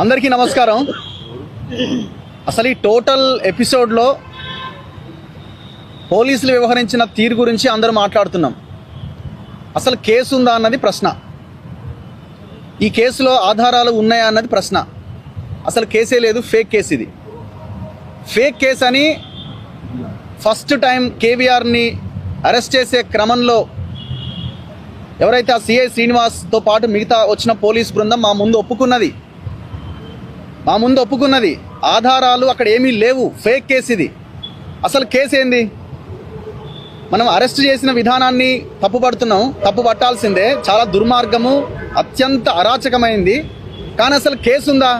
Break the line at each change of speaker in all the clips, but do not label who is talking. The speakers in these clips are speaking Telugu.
అందరికీ నమస్కారం. అసలు ఈ టోటల్ ఎపిసోడ్లో పోలీసులు వ్యవహరించిన తీరు గురించి అందరూ మాట్లాడుతున్నాం. అసలు కేసు ఉందా అన్నది ప్రశ్న, ఈ కేసులో ఆధారాలు ఉన్నాయా అన్నది ప్రశ్న. అసలు కేసే లేదు, ఫేక్ కేసు. ఇది ఫేక్ కేసు అని ఫస్ట్ టైం కేవీఆర్ని అరెస్ట్ చేసే క్రమంలో ఎవరైతే ఆ సిఐ శ్రీనివాస్తో పాటు మిగతా వచ్చిన పోలీస్ బృందం మా ముందు ఒప్పుకున్నది ఆధారాలు అక్కడ ఏమీ లేవు, ఫేక్ కేసు ఇది. అసలు కేసు ఏంది? మనం అరెస్ట్ చేసిన విధానాన్ని తప్పు పట్టాల్సిందే. చాలా దుర్మార్గము, అత్యంత అరాచకమైంది. కానీ అసలు కేసు ఉందా?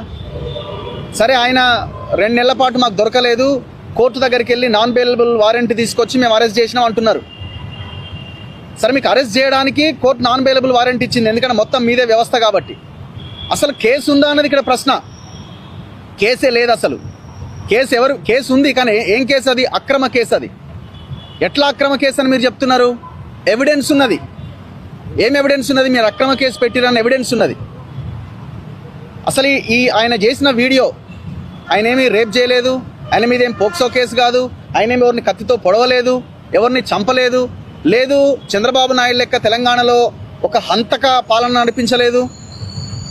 సరే, ఆయన 2 నెలల పాటు మాకు దొరకలేదు, కోర్టు దగ్గరికి వెళ్ళి నాన్ బెయిలబుల్ వారెంట్ తీసుకొచ్చి మేము అరెస్ట్ చేసినాం అంటున్నారు. సరే, మీకు అరెస్ట్ చేయడానికి కోర్టు నాన్ బెయిలబుల్ వారెంట్ ఇచ్చింది, ఎందుకంటే మొత్తం మీదే వ్యవస్థ కాబట్టి. అసలు కేసు ఉందా అన్నది ఇక్కడ ప్రశ్న. కేసే లేదు అసలు. కేసు ఉంది, కానీ ఏం కేసు అది? అక్రమ కేసు. అది ఎట్లా అక్రమ కేసు అని మీరు చెప్తున్నారు? ఎవిడెన్స్ ఉన్నది. ఏం ఎవిడెన్స్ ఉన్నది? మీరు అక్రమ కేసు పెట్టిరన్న ఎవిడెన్స్ ఉన్నది. అసలు ఈ ఆయన చేసిన వీడియో, ఆయన ఏమీ రేప్ చేయలేదు, ఆయన మీద ఏం పోక్సో కేసు కాదు, ఆయన ఏమి ఎవరిని కత్తితో పొడవలేదు, ఎవరిని చంపలేదు, లేదు చంద్రబాబు నాయుడు లెక్క తెలంగాణలో ఒక హంతక పాలన నడిపించలేదు,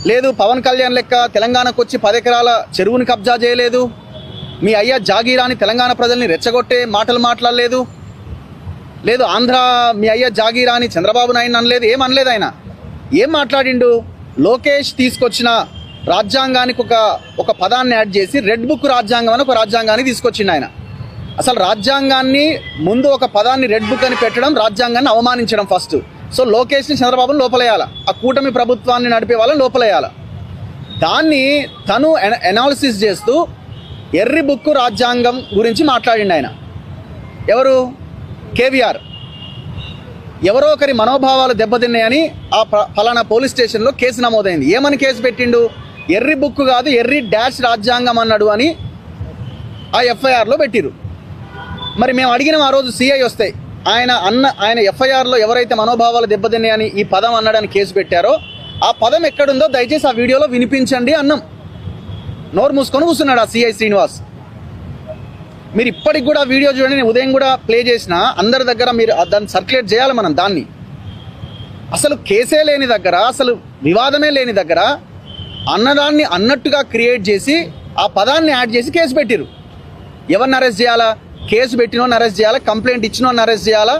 లేదు పవన్ కళ్యాణ్ లెక్క తెలంగాణకు వచ్చి 10 ఎకరాల చెరువుని కబ్జా చేయలేదు, మీ అయ్యా జాగీరాని తెలంగాణ ప్రజల్ని రెచ్చగొట్టే మాటలు మాట్లాడలేదు, లేదు ఆంధ్ర మీ అయ్యా జాగీరాని చంద్రబాబు నాయుడు అనలేదు. ఏమనలేదు ఆయన. ఏం మాట్లాడిండు? లోకేష్ తీసుకొచ్చిన రాజ్యాంగానికి ఒక పదాన్ని యాడ్ చేసి రెడ్ బుక్ రాజ్యాంగం అని ఒక రాజ్యాంగాన్ని తీసుకొచ్చిండు ఆయన. అసలు రాజ్యాంగాన్ని ముందు ఒక పదాన్ని రెడ్ బుక్ అని పెట్టడం రాజ్యాంగాన్ని అవమానించడం ఫస్ట్. సో లోకేష్ని చంద్రబాబుని లోపలేయాల, ఆ కూటమి ప్రభుత్వాన్ని నడిపే వాళ్ళని లోపలేయాల. దాన్ని తను ఎనాలిసిస్ చేస్తూ ఎర్రి బుక్ రాజ్యాంగం గురించి మాట్లాడిండు ఆయన. ఎవరు? కేవీఆర్. ఎవరో ఒకరి మనోభావాలు దెబ్బతిన్నాయని ఆ ఫలానా పోలీస్ స్టేషన్లో కేసు నమోదైంది. ఏమని కేసు పెట్టిండు? ఎర్రి బుక్ కాదు, ఎర్రి డాష్ రాజ్యాంగం అన్నాడు అని ఆ ఎఫ్ఐఆర్లో పెట్టిరు. మరి మేము అడిగినాం ఆ రోజు సిఐ వస్తే, ఆయన ఎఫ్ఐఆర్లో ఎవరైతే మనోభావాలు దెబ్బతిన్నాయని ఈ పదం అన్నాడని కేసు పెట్టారో ఆ పదం ఎక్కడుందో దయచేసి ఆ వీడియోలో వినిపించండి అన్నాం. నోరు మూసుకొని కూర్చున్నాడు ఆ సిఐ శ్రీనివాస్. మీరు ఇప్పటికి కూడా వీడియో చూడండి, నేను ఉదయం కూడా ప్లే చేసిన, అందరి దగ్గర మీరు దాన్ని సర్క్యులేట్ చేయాలి మనం దాన్ని. అసలు కేసే లేని దగ్గర, అసలు వివాదమే లేని దగ్గర అన్నదాన్ని అన్నట్టుగా క్రియేట్ చేసి ఆ పదాన్ని యాడ్ చేసి కేసు పెట్టిరు. ఎవరిని అరెస్ట్ చేయాలా? కేసు పెట్టినోని అరెస్ట్ చేయాలా, కంప్లైంట్ ఇచ్చినోని అరెస్ట్ చేయాలా,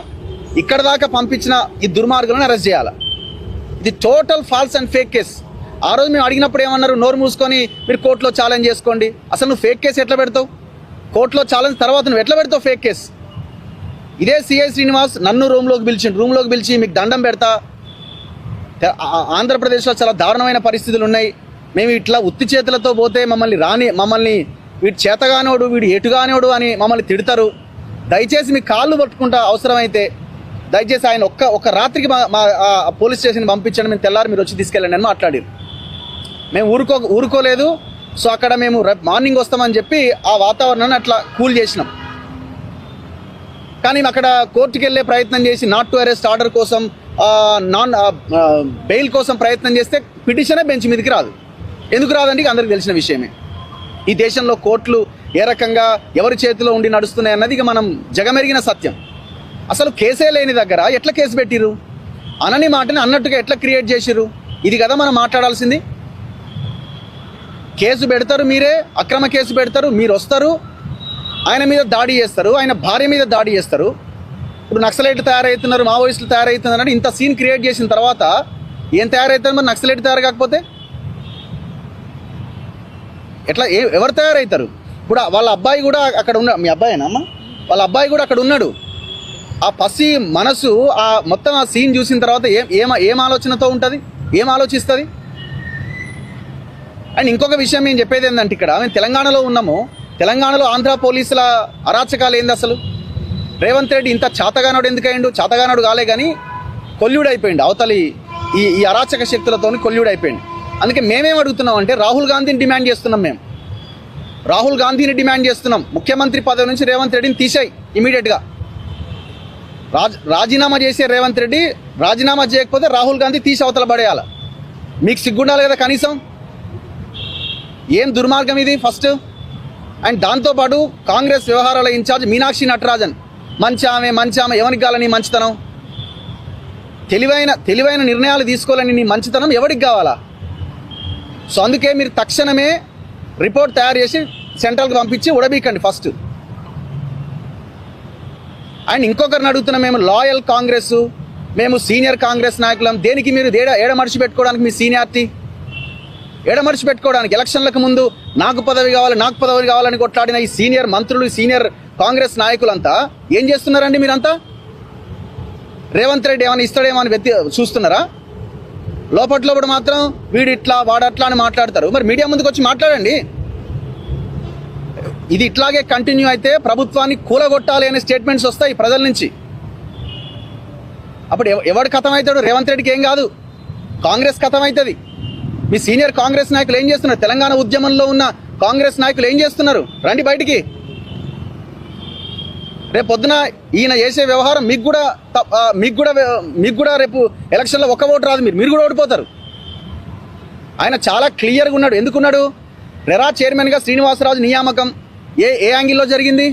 ఇక్కడ దాకా పంపించిన ఈ దుర్మార్గులను అరెస్ట్ చేయాలా. ఇది total false and fake case. ఆ రోజు మేము అడిగినప్పుడు ఏమన్నారు? నోరు మూసుకొని మీరు కోర్టులో ఛాలెంజ్ చేసుకోండి. అసలు నువ్వు ఫేక్ కేసు ఎట్లా పెడతావు? కోర్టులో ఛాలెంజ్ తర్వాత నువ్వు ఎట్లా పెడతావు ఫేక్ కేసు? ఇదే సిఐ శ్రీనివాస్ నన్ను రూమ్లోకి పిలిచి మీకు దండం పెడతా, ఆంధ్రప్రదేశ్లో చాలా దారుణమైన పరిస్థితులు ఉన్నాయి, మేము ఇట్లా ఉత్తి చేతులతో పోతే మమ్మల్ని వీడు చేతగానోడు, వీడు ఎటుగానోడు అని మమ్మల్ని తిడతారు, దయచేసి మీ కాళ్ళు పట్టుకుంటా, అవసరమైతే దయచేసి ఆయన ఒక్క రాత్రికి మా పోలీస్ స్టేషన్కి పంపించండి, మేము తెల్లారి మీరు వచ్చి తీసుకెళ్ళండి అని మాట్లాడారు. మేము ఊరుకోలేదు. సో అక్కడ మేము రేపు మార్నింగ్ వస్తామని చెప్పి ఆ వాతావరణాన్ని అట్లా కూల్ చేసినాం. కానీ అక్కడ కోర్టుకి వెళ్ళే ప్రయత్నం చేసి నాట్ టు అరెస్ట్ ఆర్డర్ కోసం, బెయిల్ కోసం ప్రయత్నం చేస్తే పిటిషనే బెంచ్ మీదకి రాదు. ఎందుకు రాదండి? అందరికి తెలిసిన విషయమే. ఈ దేశంలో కోర్టులు ఏ రకంగా ఎవరి చేతిలో ఉండి నడుస్తున్నాయి అన్నది ఇక మనం జగమెరిగిన సత్యం. అసలు కేసే లేని దగ్గర ఎట్లా కేసు పెట్టిరు? అనని మాటని అన్నట్టుగా ఎట్లా క్రియేట్ చేసిరు? ఇది కదా మనం మాట్లాడాల్సింది. కేసు పెడతారు మీరే, అక్రమ కేసు పెడతారు, మీరు వస్తారు, ఆయన మీద దాడి చేస్తారు, ఆయన భార్య మీద దాడి చేస్తారు. ఇప్పుడు నక్సలైట్లు తయారవుతున్నారు, మావోయిస్టులు తయారవుతున్నారు, ఇంత సీన్ క్రియేట్ చేసిన తర్వాత ఏం తయారవుతారు? మరి నక్సలైట్ తయారు కాకపోతే ఎట్లా? ఎవరు తయారవుతారు? ఇప్పుడు వాళ్ళ అబ్బాయి కూడా అక్కడ ఉన్నాడు. మీ అబ్బాయినా అమ్మ? వాళ్ళ అబ్బాయి కూడా అక్కడ ఉన్నాడు. ఆ పసి మనసు మొత్తం ఆ సీన్ చూసిన తర్వాత ఏం ఆలోచనతో ఉంటుంది? ఏం ఆలోచిస్తుంది? అండ్ ఇంకొక విషయం నేను చెప్పేది ఏంటంటే, ఇక్కడ మేము తెలంగాణలో ఉన్నాము, తెలంగాణలో ఆంధ్ర పోలీసుల అరాచకాలు ఏంది అసలు? రేవంత్ రెడ్డి ఇంత చాతగానోడు ఎందుకు అయ్యిండు? చాతగానోడు కాలే కానీ కొల్యూడు అయిపోయిండు, అవతలి ఈ అరాచక శక్తులతో కొల్యూడు అయిపోయింది. అందుకే మేమేం అడుగుతున్నాం అంటే, రాహుల్ గాంధీని డిమాండ్ చేస్తున్నాం. ముఖ్యమంత్రి పదవి నుంచి రేవంత్ రెడ్డిని తీసేయి ఇమీడియట్గా. రాజీనామా చేసే రేవంత్ రెడ్డి, రాజీనామా చేయకపోతే రాహుల్ గాంధీ తీసి అవతల పడేయాలి. మీకు సిగ్గుండాలి కదా కనీసం. ఏం దుర్మార్గం ఇది ఫస్ట్. అండ్ దాంతోపాటు కాంగ్రెస్ వ్యవహారాల ఇన్ఛార్జ్ మీనాక్షి నటరాజన్ మంచి ఆమె ఎవరికి కావాలని మంచితనం, తెలివైన నిర్ణయాలు తీసుకోవాలని నీ మంచితనం ఎవరికి కావాలా? సో అందుకే మీరు తక్షణమే రిపోర్ట్ తయారు చేసి సెంట్రల్కి పంపించి ఉడబీకండి ఫస్ట్. అండ్ ఇంకొకరిని అడుగుతున్నాం, మేము లాయల్ కాంగ్రెస్, మేము సీనియర్ కాంగ్రెస్ నాయకులం, దేనికి మీరు ఏడమర్చి పెట్టుకోవడానికి మీ సీనియారిటీ ఏడమర్చి పెట్టుకోవడానికి? ఎలక్షన్లకు ముందు నాకు పదవి కావాలని కొట్లాడిన ఈ సీనియర్ మంత్రులు, సీనియర్ కాంగ్రెస్ నాయకులంతా ఏం చేస్తున్నారండి? మీరంతా రేవంత్ రెడ్డి ఏమైనా ఇస్తాడేమో అని చూస్తున్నారా? లోపల మాత్రం వీడు ఇట్లా వాడట్లా అని మాట్లాడతారు. మరి మీడియా ముందుకు వచ్చి మాట్లాడండి. ఇది ఇట్లాగే కంటిన్యూ అయితే ప్రభుత్వాన్ని కూలగొట్టాలి అనే స్టేట్మెంట్స్ వస్తాయి ప్రజల నుంచి. అప్పుడు ఎవడు ఖతం అవుతాడు? రేవంత్ రెడ్డికి ఏం కాదు, కాంగ్రెస్ ఖతం అవుతుంది. మీ సీనియర్ కాంగ్రెస్ నాయకులు ఏం చేస్తున్నారు? తెలంగాణ ఉద్యమంలో ఉన్న కాంగ్రెస్ నాయకులు ఏం చేస్తున్నారు? రండి బయటికి. రేపు పొద్దున ఈయన చేసే వ్యవహారం మీకు కూడా రేపు ఎలక్షన్లో ఒక్క ఓటు రాదు, మీరు కూడా ఓడిపోతారు. ఆయన చాలా క్లియర్గా ఉన్నాడు. ఎందుకున్నాడు? రెరా చైర్మన్గా శ్రీనివాసరాజు నియామకం ఏ యాంగిల్లో జరిగింది?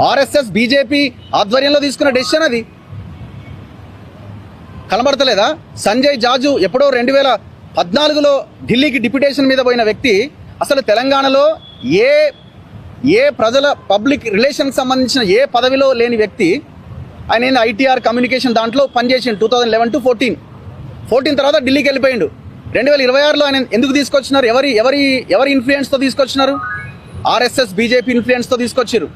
ఆర్ఎస్ఎస్ బీజేపీ ఆధ్వర్యంలో తీసుకున్న డెసిషన్ అది. కనబడతలేదా? సంజయ్ జాజు ఎప్పుడో 2014లో ఢిల్లీకి డిప్యుటేషన్ మీద పోయిన వ్యక్తి అసలు తెలంగాణలో ఏ ప్రజల పబ్లిక్ రిలేషన్కి సంబంధించిన ఏ పదవిలో లేని వ్యక్తి. ఆయన ఐటీఆర్ కమ్యూనికేషన్ దాంట్లో పనిచేసిండు 2011 to 14 తర్వాత ఢిల్లీకి వెళ్ళిపోయిండు. 2026లో ఆయన ఎందుకు తీసుకొచ్చినారు? ఎవరి ఇన్ఫ్లుయెన్స్తో తీసుకొచ్చినారు? ఆర్ఎస్ఎస్ బీజేపీ ఇన్ఫ్లుయెన్స్తో తీసుకొచ్చారు.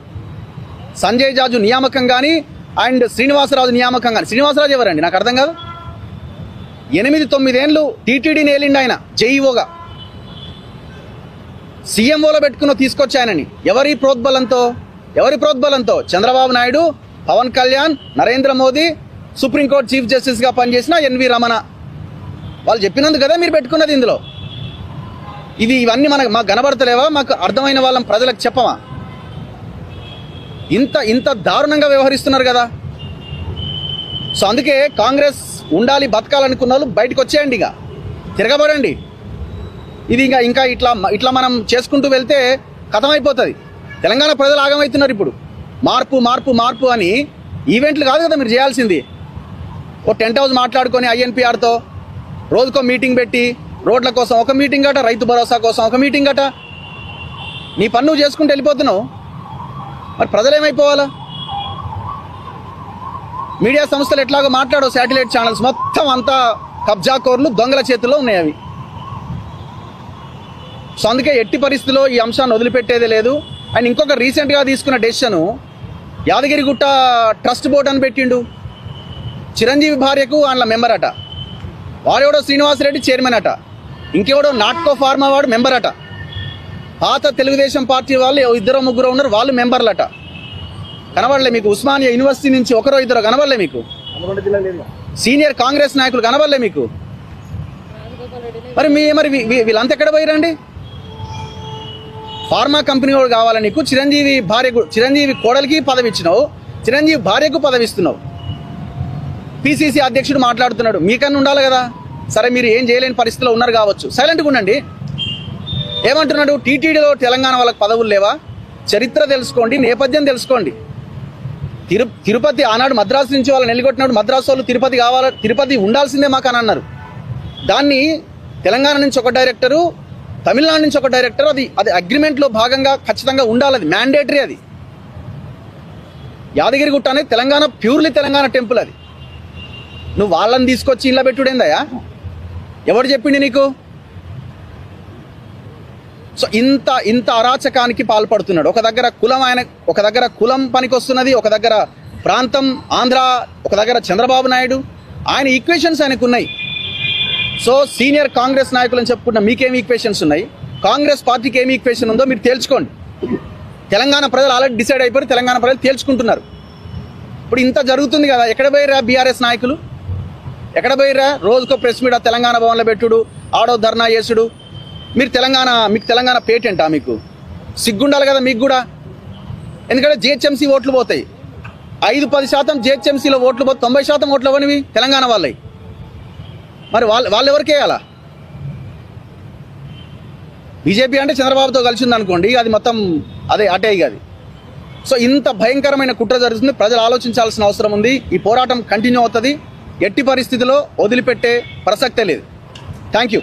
సంజయ్ జాజు నియామకం కానీ అండ్ శ్రీనివాసరాజు నియామకం కానీ. శ్రీనివాసరాజు ఎవరండి? నాకు అర్థం కాదు. 8-9 ఏళ్ళు టీటీడీని ఏలిండి ఆయన జేఈఓగా. సీఎంఓలో పెట్టుకుని తీసుకొచ్చి ఆయనని ఎవరి ప్రోద్బలంతో? చంద్రబాబు నాయుడు, పవన్ కళ్యాణ్, నరేంద్ర మోదీ, సుప్రీంకోర్టు చీఫ్ జస్టిస్గా పనిచేసిన ఎన్వి రమణ వాళ్ళు చెప్పినందుకు కదా మీరు పెట్టుకున్నది ఇందులో. ఇవన్నీ మాకు కనబడతలేవా? మాకు అర్థమైన వాళ్ళం ప్రజలకు చెప్పమా? ఇంత దారుణంగా వ్యవహరిస్తున్నారు కదా. సో అందుకే కాంగ్రెస్ ఉండాలి, బతకాలనుకున్న వాళ్ళు బయటకు వచ్చేయండి, ఇక తిరగబడండి. ఇది ఇంకా ఇట్లా మనం చేసుకుంటూ వెళ్తే కథమైపోతుంది. తెలంగాణ ప్రజలు ఆగమవుతున్నారు ఇప్పుడు. మార్పు అని ఈవెంట్లు కాదు కదా మీరు చేయాల్సింది. ఓ టెంట్ హౌస్ మాట్లాడుకొని ఐఎన్పిఆర్తో రోజుకో మీటింగ్ పెట్టి రోడ్ల కోసం ఒక మీటింగ్ అట, రైతు భరోసా కోసం ఒక మీటింగ్ అట, నీ పన్ను చేసుకుంటూ వెళ్ళిపోతున్నావు. మరి ప్రజలు ఏమైపోవాలా? మీడియా సంస్థలు ఎట్లాగో మాట్లాడో, శాటిలైట్ ఛానల్స్ మొత్తం అంతా కబ్జాకోర్లు, దొంగల చేతుల్లో ఉన్నాయి అవి. సో అందుకే ఎట్టి పరిస్థితిలో ఈ అంశాన్ని వదిలిపెట్టేదే లేదు. అండ్ ఇంకొక రీసెంట్గా తీసుకున్న డెసిషను, యాదగిరిగుట్ట ట్రస్ట్ బోర్డు అని పెట్టిండు. చిరంజీవి భార్యకు అందులో మెంబర్ అట, వాడెవడో శ్రీనివాసరెడ్డి చైర్మన్ అట, ఇంకెవడో నాట్కో ఫార్మా వాడు మెంబర్ అట, పాత తెలుగుదేశం పార్టీ వాళ్ళు 2-3 ఉన్నారు, వాళ్ళు మెంబర్లట. కనబడలే మీకు? ఉస్మానియా యూనివర్సిటీ నుంచి 1-2 కనబడలే మీకు? సీనియర్ కాంగ్రెస్ నాయకులు కనబడలే మీకు? మరి వీళ్ళంతా ఎక్కడ పోయిరండి? ఫార్మా కంపెనీ కూడా కావాలి నీకు. చిరంజీవి కోడలికి పదవి ఇచ్చినావు, చిరంజీవి భార్యకు పదవి ఇస్తున్నావు. పిసిసి అధ్యక్షుడు మాట్లాడుతున్నాడు, మీకన్నా ఉండాలి కదా. సరే మీరు ఏం చేయలేని పరిస్థితిలో ఉన్నారు కావచ్చు, సైలెంట్గా ఉండండి. ఏమంటున్నాడు? టీటీడీలో తెలంగాణ వాళ్ళకి పదవులు లేవా? చరిత్ర తెలుసుకోండి, నేపథ్యం తెలుసుకోండి. తిరుపతి ఆనాడు మద్రాసు నుంచి వాళ్ళని నిలగొట్టినాడు. మద్రాసు వాళ్ళు తిరుపతి ఉండాల్సిందే మాకు అని అన్నారు. దాన్ని తెలంగాణ నుంచి ఒక డైరెక్టరు, తమిళనాడు నుంచి ఒక డైరెక్టర్, అది అగ్రిమెంట్లో భాగంగా ఖచ్చితంగా ఉండాలి, అది మ్యాండేటరీ. అది యాదగిరిగుట్ట అనేది ప్యూర్లీ తెలంగాణ టెంపుల్. అది నువ్వు వాళ్ళని తీసుకొచ్చి ఇలా పెట్టుడేందయ్యా? ఎవడు చెప్పిండి నీకు? సో ఇంత అరాచకానికి పాల్పడుతున్నాడు. ఒక దగ్గర కులం పనికి వస్తున్నది, ఒక దగ్గర ప్రాంతం ఆంధ్ర, ఒక దగ్గర చంద్రబాబు నాయుడు. ఆయన ఈక్వేషన్స్ ఆయనకు ఉన్నాయి. సో సీనియర్ కాంగ్రెస్ నాయకులు అని చెప్పుకున్న మీకేమి ఈక్వేషన్స్ ఉన్నాయి, కాంగ్రెస్ పార్టీకి ఏమి ఈక్వేషన్ ఉందో మీరు తేల్చుకోండి. తెలంగాణ ప్రజలు ఆల్రెడీ డిసైడ్ అయిపోయి తెలంగాణ ప్రజలు తేల్చుకుంటున్నారు. ఇప్పుడు ఇంత జరుగుతుంది కదా, ఎక్కడ పోయిరా బీఆర్ఎస్ నాయకులు? ఎక్కడ పోయిరా? రోజుకో ప్రెస్ మీట్ తెలంగాణ భవన్లో పెట్టుడు, ఆడో ధర్నా చేసుడు. మీకు తెలంగాణ పేటెంటా? మీకు సిగ్గుండాలి కదా మీకు కూడా. ఎందుకంటే జిహెచ్ఎంసీ ఓట్లు పోతాయి, 5-10% జిహెచ్ఎంసీలో ఓట్లు పోతే 90% ఓట్లు అవనివి తెలంగాణ వాళ్ళవి. మరి వాళ్ళు ఎవరికి వేయాలా? బీజేపీ అంటే చంద్రబాబుతో కలిసి ఉందనుకోండి, అది మొత్తం అదే అటే ఇక అది. సో ఇంత భయంకరమైన కుట్ర జరుగుతుంది. ప్రజలు ఆలోచించాల్సిన అవసరం ఉంది. ఈ పోరాటం కంటిన్యూ అవుతుంది. ఎట్టి పరిస్థితిలో వదిలిపెట్టే ప్రసక్తే లేదు. Thank you.